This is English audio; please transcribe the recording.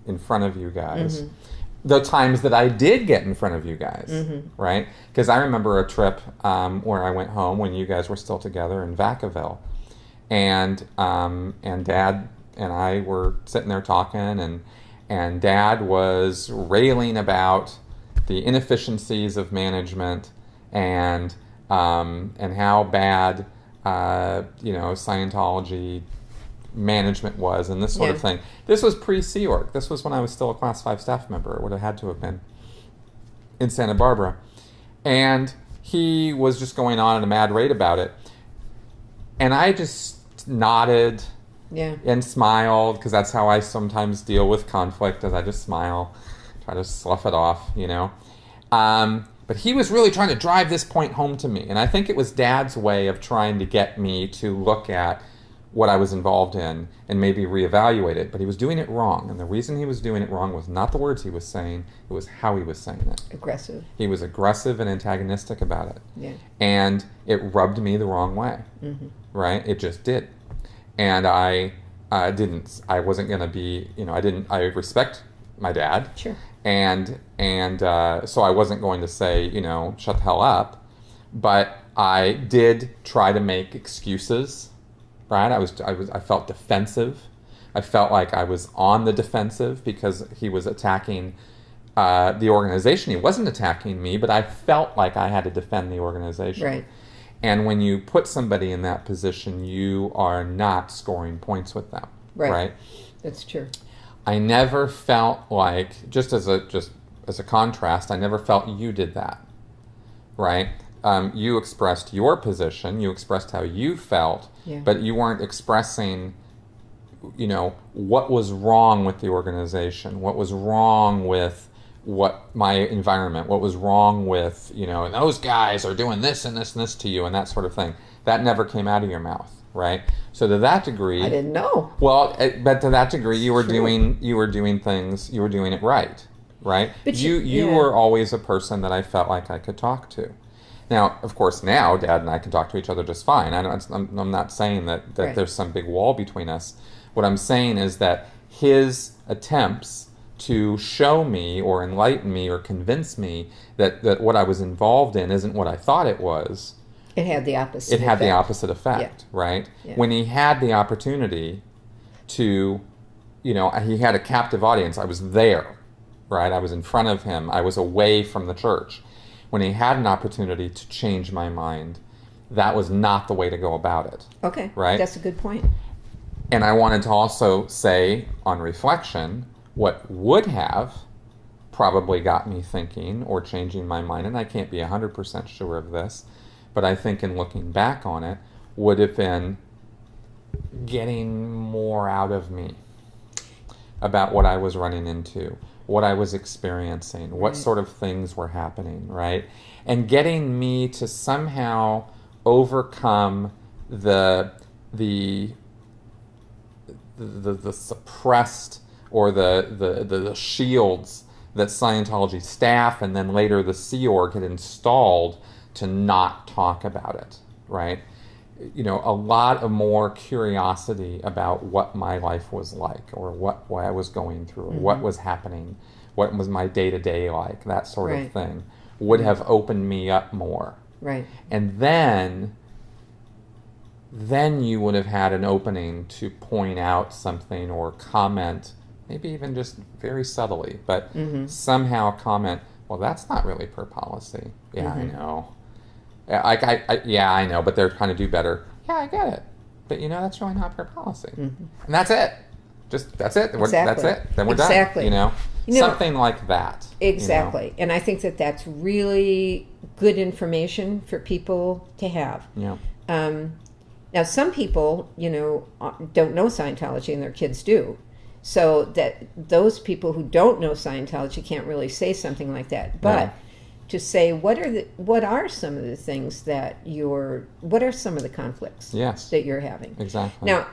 in front of you guys. The times that I did get in front of you guys, right? Because I remember a trip where I went home when you guys were still together in Vacaville, and Dad and I were sitting there talking, and Dad was railing about the inefficiencies of management and how bad Scientology management was and this sort of thing. This was pre-Sea Org. This was when I was still a Class 5 staff member. It would have had to have been in Santa Barbara. And he was just going on at a mad rate about it. And I just nodded and smiled, because that's how I sometimes deal with conflict, as I just smile, try to slough it off, But he was really trying to drive this point home to me. And I think it was Dad's way of trying to get me to look at what I was involved in and maybe reevaluate it. But he was doing it wrong. And the reason he was doing it wrong was not the words he was saying, it was how he was saying it. Aggressive. He was aggressive and antagonistic about it. Yeah. And it rubbed me the wrong way. Right? It just did. And I wasn't going to be, I respect my dad. Sure. And so I wasn't going to say, shut the hell up. But I did try to make excuses, right? I felt defensive. I felt like I was on the defensive because he was attacking the organization. He wasn't attacking me, but I felt like I had to defend the organization. Right. And when you put somebody in that position, you are not scoring points with them. Right? That's true. I never felt like, just as a contrast, I never felt you did that, right? You expressed your position, you expressed how you felt, but you weren't expressing, what was wrong with the organization, what was wrong with my environment, what was wrong with, those guys are doing this and this and this to you and that sort of thing. That never came out of your mouth. Right. So to that degree, I didn't know. Well, but to that degree, you were doing things. You were doing it right. But you were always a person that I felt like I could talk to. Now, of course, now Dad and I can talk to each other just fine. I'm not saying that there's some big wall between us. What I'm saying is that his attempts to show me or enlighten me or convince me that what I was involved in isn't what I thought it was. It had the opposite effect, right? Yeah. When he had the opportunity to, he had a captive audience. I was there, right? I was in front of him. I was away from the church. When he had an opportunity to change my mind, that was not the way to go about it. Okay. Right? That's a good point. And I wanted to also say, on reflection, what would have probably got me thinking or changing my mind, and I can't be 100% sure of this, but I think in looking back on it, would have been getting more out of me about what I was running into, what I was experiencing, what sort of things were happening, right? And getting me to somehow overcome the suppressed or the shields that Scientology staff and then later the Sea Org had installed to not talk about it, right? A lot of more curiosity about what my life was like or what I was going through or what was happening, what was my day-to-day like, that sort of thing, would have opened me up more. Right. And then you would have had an opening to point out something or comment, maybe even just very subtly, but somehow comment, well, that's not really per policy. Yeah, I know. I know, but they're trying to do better. Yeah, I get it. But, that's really not per policy. And that's it. That's it. Exactly. That's it. Then we're done. Something like that. Exactly. And I think that's really good information for people to have. Yeah. Now, some people, don't know Scientology and their kids do. So that those people who don't know Scientology can't really say something like that. But to say what are some of the things that what are some of the conflicts yes. that you're having? Exactly. Now,